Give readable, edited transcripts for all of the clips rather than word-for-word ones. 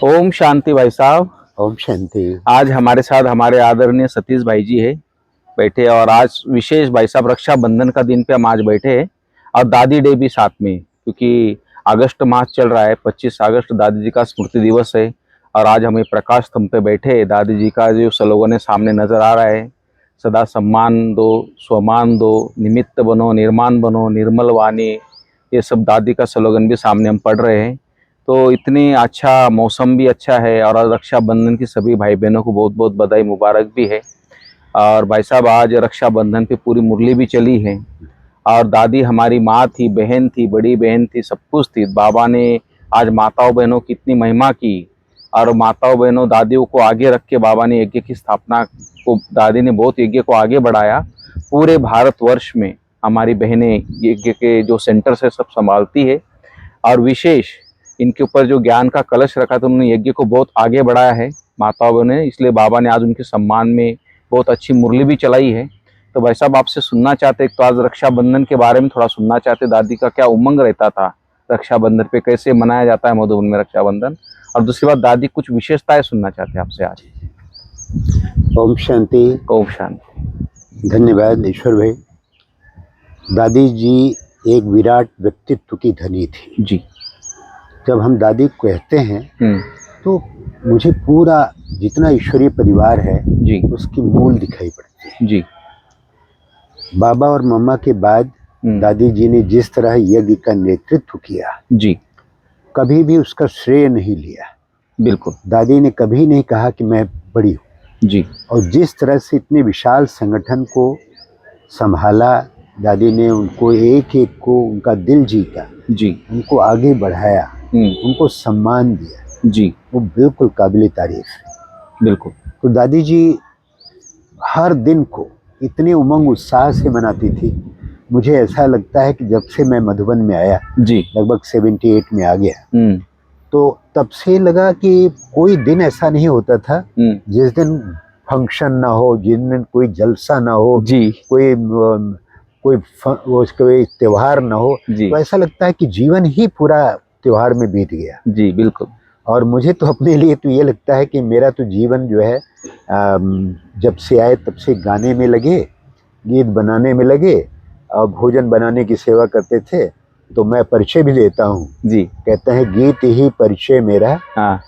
ओम शांति भाई साहब। ओम शांति। आज हमारे साथ हमारे आदरणीय सतीश भाई जी है बैठे, और आज विशेष भाई साहब रक्षाबंधन का दिन पे हम आज बैठे हैं, और दादी डे भी साथ में, क्योंकि अगस्त मास चल रहा है। 25 अगस्त दादी जी का स्मृति दिवस है, और आज हमें प्रकाश स्तंभ पे बैठे हैं। दादी जी का जो स्लोगन है सामने नजर आ रहा है, सदा सम्मान दो, स्वमान दो, निमित्त बनो, निर्माण बनो, निर्मल वाणी। ये सब दादी का स्लोगन भी सामने हम पढ़ रहे हैं। तो इतनी अच्छा मौसम भी अच्छा है, और रक्षाबंधन की सभी भाई बहनों को बहुत बहुत बधाई मुबारक भी है। और भाई साहब आज रक्षाबंधन पे पूरी मुरली भी चली है, और दादी हमारी माँ थी, बहन थी, बड़ी बहन थी, सब कुछ थी। बाबा ने आज माताओं बहनों की इतनी महिमा की, और माताओं बहनों दादियों को आगे रख के बाबा ने यज्ञ की स्थापना को, दादी ने बहुत यज्ञ को आगे बढ़ाया। पूरे भारतवर्ष में हमारी बहनें यज्ञ के जो सेंटर से सब संभालती है, और विशेष इनके ऊपर जो ज्ञान का कलश रखा था, उन्होंने यज्ञ को बहुत आगे बढ़ाया है माताओं ने। इसलिए बाबा ने आज उनके सम्मान में बहुत अच्छी मुरली भी चलाई है। तो भाई साहब आपसे सुनना चाहते, तो आज रक्षाबंधन के बारे में थोड़ा सुनना चाहते, दादी का क्या उमंग रहता था रक्षाबंधन पे, कैसे मनाया जाता है मधुबन में रक्षाबंधन, और दूसरी बात दादी कुछ विशेषताएं सुनना चाहते हैं आपसे आज। ओम शांति। ओम शांति। धन्यवाद ईश्वर भाई। दादी जी एक विराट व्यक्तित्व की धनी थी जी। जब हम दादी को कहते हैं तो मुझे पूरा जितना ईश्वरीय परिवार है जी, उसकी मूल दिखाई पड़ती है। जी। बाबा और मम्मा के बाद दादी जी ने जिस तरह यज्ञ का नेतृत्व किया, जी, कभी भी उसका श्रेय नहीं लिया। बिल्कुल। दादी ने कभी नहीं कहा कि मैं बड़ी हूँ। जी। और जिस तरह से इतने विशाल संगठन को संभाला दादी ने, उनको एक एक को उनका दिल जीता, जी, उनको आगे बढ़ाया, उनको सम्मान दिया, जी, वो बिल्कुल काबिल तारीफ है। बिल्कुल। तो दादी जी हर दिन को इतने उमंग उत्साह से मनाती थी। मुझे ऐसा लगता है कि जब से मैं मधुबन में आया, जी, लगभग 78 में आ गया, तो तब से लगा कि कोई दिन ऐसा नहीं होता था जिस दिन फंक्शन ना हो, जिस दिन कोई जलसा ना हो, जी, कोई त्योहार ना हो। तो ऐसा लगता है कि जीवन ही पूरा त्योहार में बीत गया। जी, बिल्कुल। और मुझे तो अपने लिए तो ये लगता है कि मेरा तो जीवन जो है, जब से आए तब से गाने में लगे, गीत बनाने में लगे, और भोजन बनाने की सेवा करते थे। तो मैं परिचय भी देता हूँ जी। कहते हैं गीत ही परिचय मेरा, हाँ।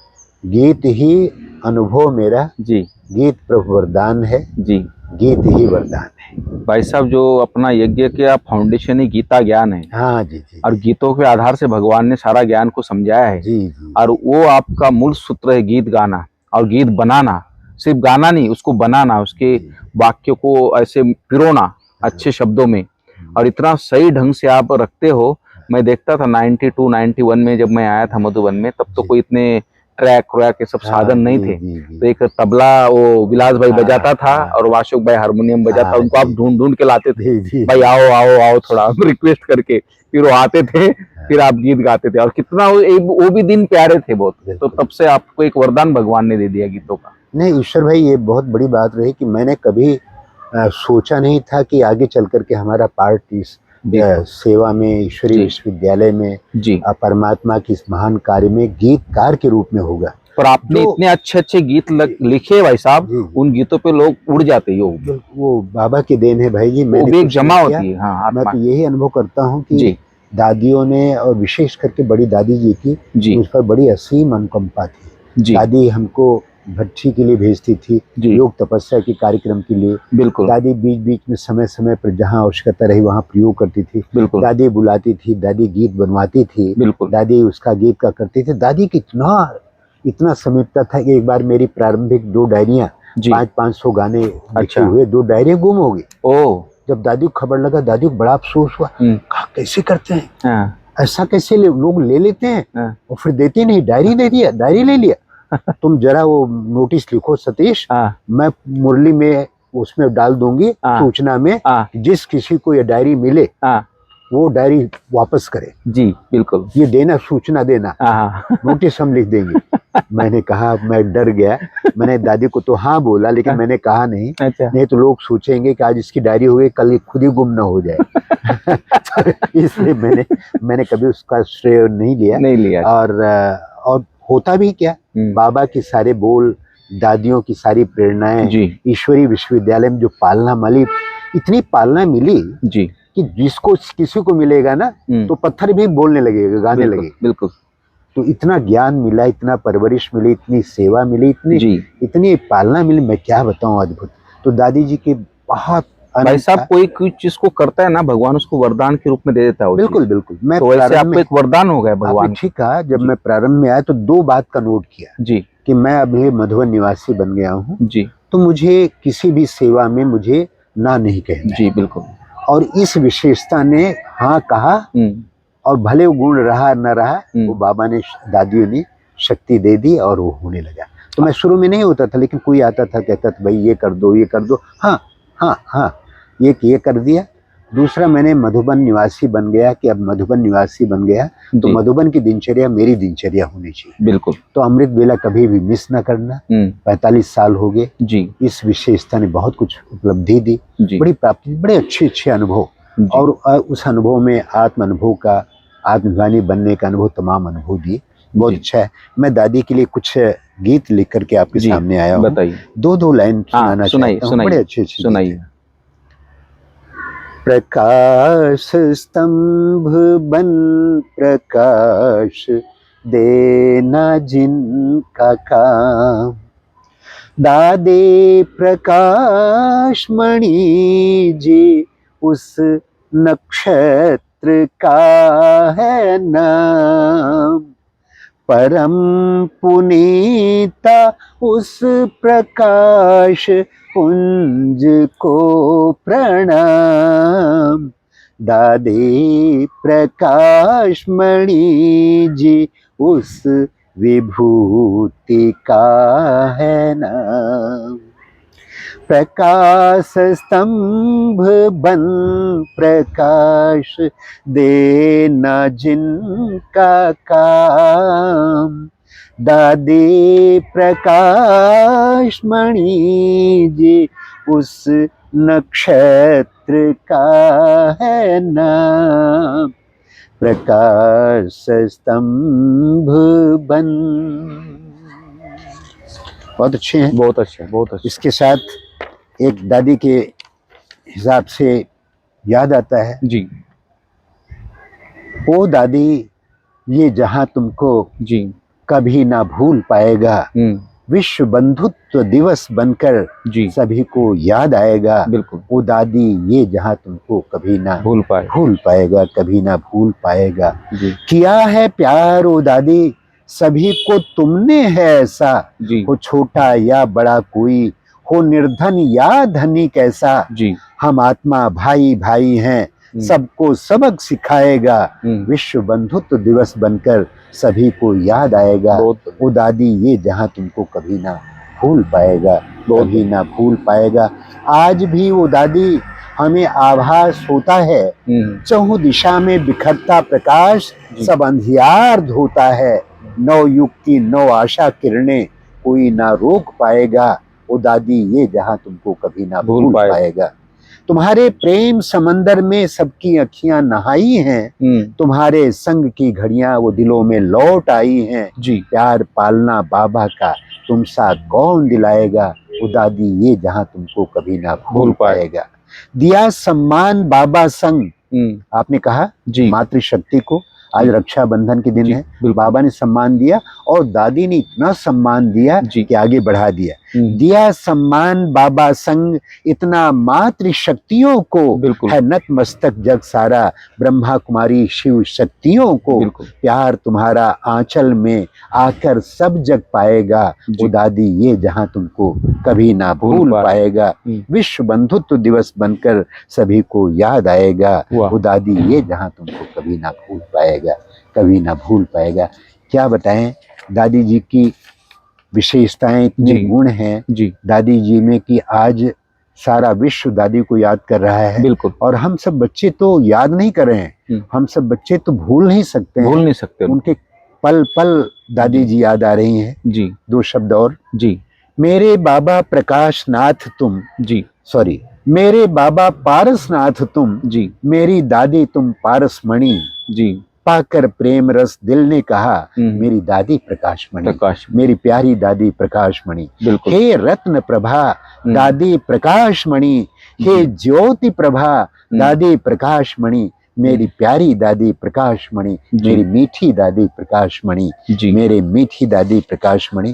गीत ही अनुभव मेरा, जी, गीत प्रभु वरदान है, जी। गीत ही वरदान है। भाई साहब जो अपना यज्ञ का फाउंडेशन ही गीता ज्ञान है। हाँ जी जी। और गीतों के आधार से भगवान ने सारा ज्ञान को समझाया है। जी जी। और वो आपका मूल सूत्र है गीत गाना और गीत बनाना। सिर्फ गाना नहीं, उसको बनाना, उसके वाक्यों को ऐसे पिरोना अच्छे शब्दों में, और इतना सही ढंग से आप रखते हो। मैं देखता था 92 91 में जब मैं आया था मधुबन में, तब तो कोई इतने ट्रैक व्रैक ये सब साधन नहीं थे। तो एक तबला वो विलास भाई बजाता था, और वाशुक भाई हारमोनियम बजाता, उनको आप ढूंढ ढूंढ के लाते थे, भाई आओ आओ आओ थोड़ा रिक्वेस्ट करके, फिर वो आते थे, फिर आप गीत गाते थे। और कितना वो भी दिन प्यारे थे बहुत। तो तब से आपको एक वरदान भगवान ने दे दिया गीतों का। नहीं ईश्वर भाई, ये बहुत बड़ी बात रही कि मैंने कभी सोचा नहीं था कि आगे चल करके हमारा पार्ट इस सेवा में, ईश्वरीय विश्वविद्यालय में, परमात्मा की इस महान कार्य में गीतकार के रूप में होगा। पर आपने इतने अच्छे अच्छे गीत लिखे भाई साहब, उन गीतों पे लोग उड़ जाते हैं। वो बाबा की देन है भाई जी। मैंने एक जमा होती है। हाँ, मैं तो यही अनुभव करता हूँ कि दादियों ने, और विशेष करके बड़ी दादी जी की, उस पर बड़ी असीम अनुकंपा थी। दादी हमको भट्टी के लिए भेजती थी, योग तपस्या के कार्यक्रम के लिए। बिल्कुल। दादी बीच बीच में समय समय पर जहाँ आवश्यकता रही वहाँ प्रयोग करती थी। बिल्कुल। दादी बुलाती थी, दादी गीत बनवाती थी। बिल्कुल। दादी उसका गीत का करती थी। दादी की इतना समीपता था कि एक बार मेरी प्रारंभिक 2 डायरियां, 500 गाने लिखे हुए 2 डायरियां गुम हो गई। ओह। जब दादी को खबर लगा, दादी को बड़ा अफसोस हुआ। कहा कैसे करते हैं, ऐसा कैसे लोग ले लेते हैं और फिर देते नहीं। डायरी दे दिया, डायरी ले लिया। तुम जरा वो नोटिस लिखो सतीश, मैं मुरली में उसमें डाल दूंगी सूचना में, जिस किसी को ये डायरी मिले वो डायरी वापस करे। जी बिल्कुल, ये देना, सूचना देना, नोटिस हम लिख देंगे। मैंने कहा, मैं डर गया। मैंने दादी को तो हाँ बोला, लेकिन मैंने कहा नहीं। नहीं तो लोग सोचेंगे कि आज इसकी डायरी हो गई, कल खुद ही गुम ना हो जाए। तो इसलिए मैंने कभी उसका श्रेय नहीं लिया। नहीं लिया। और होता भी क्या, बाबा की सारे बोल, दादियों की सारी प्रेरणाएं, जी ईश्वरी विश्वविद्यालय में जो पालना मिली, इतनी पालना मिली जी कि जिसको किसी को मिलेगा ना तो पत्थर भी बोलने लगेगा, गाने बिल्कुल लगे। बिल्कुल तो इतना ज्ञान मिला, इतना परवरिश मिली, इतनी सेवा मिली, जी। इतनी पालना मिली, मैं क्या बताऊं, अद्भुत। तो दादी जी के बहुत भाई अनंत साहब, था। कोई कुछ चीज को करता है ना, भगवान उसको वरदान के रूप में दे देता है वो बिल्कुल चीज। बिल्कुल। मैं तो वैसे प्रारंभ आपको में, एक वरदान हो गया आपने भगवान ठीक कहा, जब जी मैं प्रारंभ में आया तो दो बात का नोट किया जी कि मैं अभी मधुबन निवासी बन गया हूँ, जी तो मुझे किसी भी सेवा में मुझे ना नहीं कहना है। जी बिल्कुल। और इस विशेषता ने हाँ कहा, और भले वो गुण रहा न रहा, वो बाबा ने, दादियों ने शक्ति दे दी और वो होने लगा। तो मैं शुरू में नहीं होता था, लेकिन कोई आता था, कहता था भाई ये कर दो, ये कर दो, हाँ हाँ हाँ, ये कर दिया। दूसरा, मैंने मधुबन निवासी बन गया कि अब मधुबन निवासी बन गया तो जी मधुबन की दिनचर्या मेरी दिनचर्या होनी चाहिए। बिल्कुल। तो अमृत वेला कभी भी मिस ना करना। 45 साल हो गए, जी इस विशेषता ने बहुत कुछ उपलब्धि दी, जी बड़ी प्राप्ति, बड़े अच्छे अनुभव, जी और उस अनुभव में आत्म अनुभव का, आत्मज्ञानी बनने का अनुभव, तमाम अनुभव दिए। बहुत जी। अच्छा है। मैं दादी के लिए कुछ गीत लिख करके आपके जी, सामने आया हूँ। बताइए। दो लाइन हाँ, सुनाना सुनाइए चाहता हूँ, बड़े अच्छे गीत सुनाइए। हैं। प्रकाश स्तंभ बन प्रकाश देना जिनका काम, दादे प्रकाश मणि जी उस नक्षत्र का है नाम, परम पुनीता उस प्रकाश पुंज को प्रणाम, दादे प्रकाश मणि जी उस विभूति का है नाम, प्रकाश स्तंभ बन प्रकाश देना जिनका काम, दादी प्रकाश मणि जी उस नक्षत्र का है नाम, प्रकाश स्तंभ बन। बहुत अच्छे हैं, बहुत अच्छा, बहुत अच्छा। इसके साथ एक दादी के हिसाब से याद आता है, जी ओ दादी ये जहां तुमको जी कभी ना भूल पाएगा, विश्व बंधुत्व दिवस बनकर जी सभी को याद आएगा, बिल्कुल। ओ दादी ये जहां तुमको कभी ना भूल पाएगा, कभी ना भूल पाएगा। जी किया है प्यार ओ दादी सभी को तुमने है ऐसा, जी हो छोटा या बड़ा कोई, हो निर्धन या धनी कैसा, जी हम आत्मा भाई भाई हैं, सबको सबक सिखाएगा, विश्व बंधुत्व दिवस बनकर सभी को याद आएगा, वो दादी ये जहां तुमको कभी ना भूल पाएगा, कभी ना भूल पाएगा। आज भी वो दादी हमें आभास होता है, चहुं दिशा में बिखरता प्रकाश सब अंधियार धोता है, नव युग की नव आशा किरणें कोई ना रोक पाएगा, वो दादी ये जहां तुमको कभी ना भूल पाएगा। तुम्हारे प्रेम समंदर में सबकी अखियां नहाई हैं, तुम्हारे संग की घड़ियां वो दिलों में लौट आई हैं, प्यार पालना बाबा का तुम सा कौन दिलाएगा, वो दादी ये जहां तुमको कभी ना भूल पाएगा। दिया सम्मान बाबा संग, आपने कहा मातृशक्ति को, आज रक्षाबंधन के दिन है, बाबा ने सम्मान दिया और दादी ने इतना सम्मान दिया कि आगे बढ़ा दिया। दिया सम्मान बाबा संग इतना मातृ शक्तियों को, है नतमस्तक जग सारा, ब्रह्मा कुमारी शिव शक्तियों को, प्यार तुम्हारा आंचल में आकर सब जग पाएगा, वो दादी ये जहां तुमको कभी ना भूल पाएगा, विश्व बंधुत्व दिवस बनकर सभी को याद आएगा, वो दादी ये जहां तुमको कभी ना भूल पाएगा, कभी ना भूल पाएगा। क्या बताएं दादी जी की विशेषताएं, इतने गुण हैं दादी जी में कि आज सारा विश्व दादी को याद कर रहा है। बिल्कुल। और हम सब बच्चे तो याद नहीं कर रहे हैं, हम सब बच्चे तो भूल नहीं सकते, उनके पल पल दादी जी याद आ रही हैं। जी दो शब्द और, मेरे बाबा प्रकाश नाथ तुम, मेरे बाबा पारसनाथ तुम, मेरी दादी तुम पारसमणि, पाकर प्रेम रस दिल ने कहा, मेरी दादी प्रकाशमणि, प्रकाश मेरी प्यारी दादी प्रकाशमणि। बिल्कुल हे रत्न प्रभा दादी प्रकाशमणि, हे ज्योति प्रभा दादी प्रकाशमणि, मेरी प्यारी दादी प्रकाशमणि, मेरी मीठी दादी प्रकाशमणि, मेरे मीठी दादी प्रकाशमणि।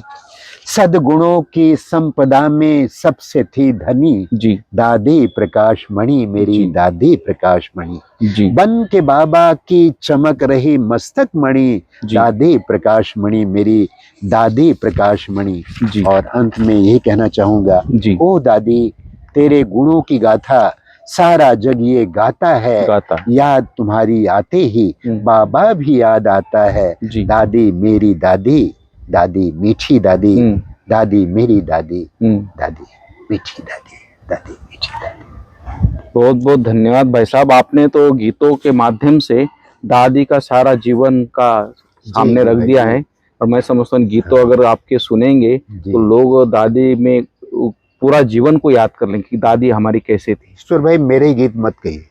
सद्गुणों की संपदा में सबसे थी धनी, दादी प्रकाशमणि, मेरी दादी प्रकाशमणि। बन के बाबा की चमक रही मस्तक मणि, दादी प्रकाशमणि, मेरी दादी प्रकाशमणि। और अंत में यही कहना चाहूंगा, ओ दादी तेरे गुणों की गाथा सारा जग ये गाता है, याद तुम्हारी आते ही बाबा भी याद आता है। दादी मेरी दादी, दादी मीठी दादी, दादी मेरी दादी, दादी मीठी दादी, दादी मीठी दादी। बहुत बहुत धन्यवाद भाई साहब, आपने तो गीतों के माध्यम से दादी का सारा जीवन का सामने रख दिया है। और मैं समझता हूँ गीतों अगर आपके सुनेंगे तो लोग दादी में पूरा जीवन को याद कर लेंगे कि दादी हमारी कैसे थी। ईश्वर भाई मेरे गीत मत कहिए,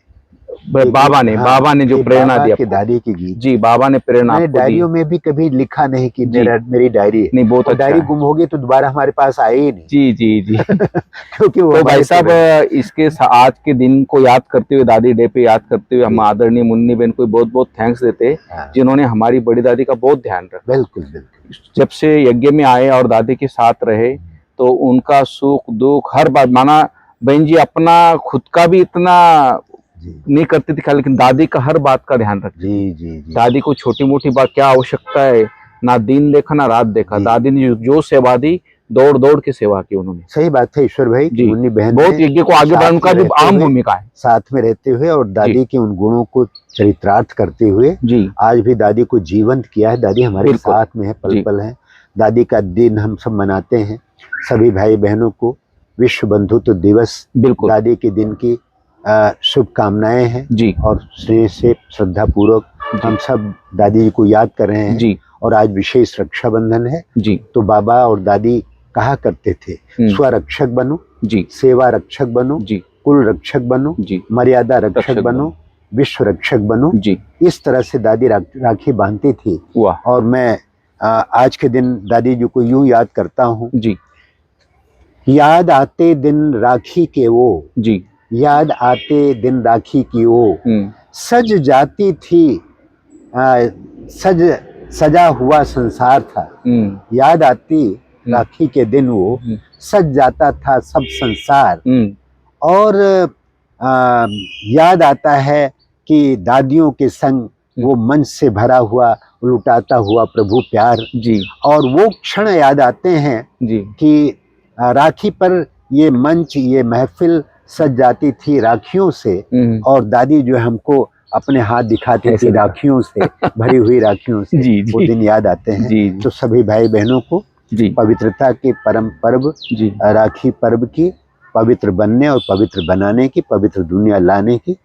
बाबा ने जो प्रेरणा दी आपको, दादी की गीत जी बाबा ने प्रेरणा आपको दी। डायरियों में भी कभी लिखा नहीं कि मेरी डायरी है। नहीं, बहुत अच्छा डायरी गुम हो गई तो दोबारा हमारे पास आए ही नहीं। जी क्योंकि तो भाई साहब इसके आज के दिन को याद करते हुए, दादी डे पे याद करते हुए हम आदरणीय मुन्नी बहन को बहुत बहुत थैंक्स देते हैं, जिन्होंने हमारी बड़ी दादी का बहुत ध्यान रखा। बिल्कुल बिल्कुल। जब से यज्ञ में आए और दादी के साथ रहे तो उनका सुख दुख हर बात, माना बहन जी अपना खुद का भी इतना नहीं करती थी ख्याल, लेकिन दादी का हर बात का ध्यान रखती। जी। दादी को छोटी मोटी बात क्या आवश्यकता है, ना दिन देखा ना रात देखा, दादी ने जो सेवा दी दौड़ दौड़ के सेवा की उन्होंने। सही बात है ईश्वर भाई, मुन्नी बहन बहुत यज्ञ को आगे बढ़ाने का भी अहम भूमिका है। साथ में रहते हुए और दादी के उन गुणों को चरितार्थ करते हुए आज भी दादी को जीवंत किया है। दादी हमारे साथ में है, पल पल है। दादी का दिन हम सब मनाते हैं, सभी भाई बहनों को विश्व बंधुत्व दिवस, दादी के दिन की शुभकामनाएं हैं। और स्नेह से श्रद्धा पूर्वक हम सब दादी जी को याद कर रहे हैं। और आज विशेष रक्षाबंधन है, तो बाबा और दादी कहा करते थे, स्वरक्षक बनो, सेवा रक्षक बनो, कुल रक्षक बनो, मर्यादा रक्षक बनो, विश्व रक्षक बनो। इस तरह से दादी राखी बांधती थी। और मैं आज के दिन दादी जी को यूं याद करता हूँ, याद आते दिन राखी के वो, याद आते दिन राखी की वो, सज जाती थी सजा हुआ संसार था। याद आती राखी के दिन वो, सज जाता था सब संसार। और याद आता है कि दादियों के संग वो मंच से भरा हुआ लुटाता हुआ प्रभु प्यार। और वो क्षण याद आते हैं कि राखी पर ये मंच, ये महफिल सज जाती थी राखियों से। और दादी जो हमको अपने हाथ दिखाती थी राखियों से, भरी हुई राखियों से। वो दिन याद आते हैं। तो सभी भाई बहनों को पवित्रता के परम पर्व राखी पर्व की पवित्र बनने और पवित्र बनाने की, पवित्र दुनिया लाने की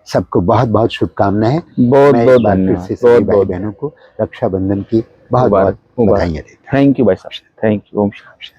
सबको बहुत बहुत शुभकामनाएं। बहुत बहुत धन्यवाद से सभी भाई बहनों को रक्षाबंधन की बहुत बहुत बधाइयां देता हूं। थैंक यू भाई साहब, थैंक यू। ओम शांति।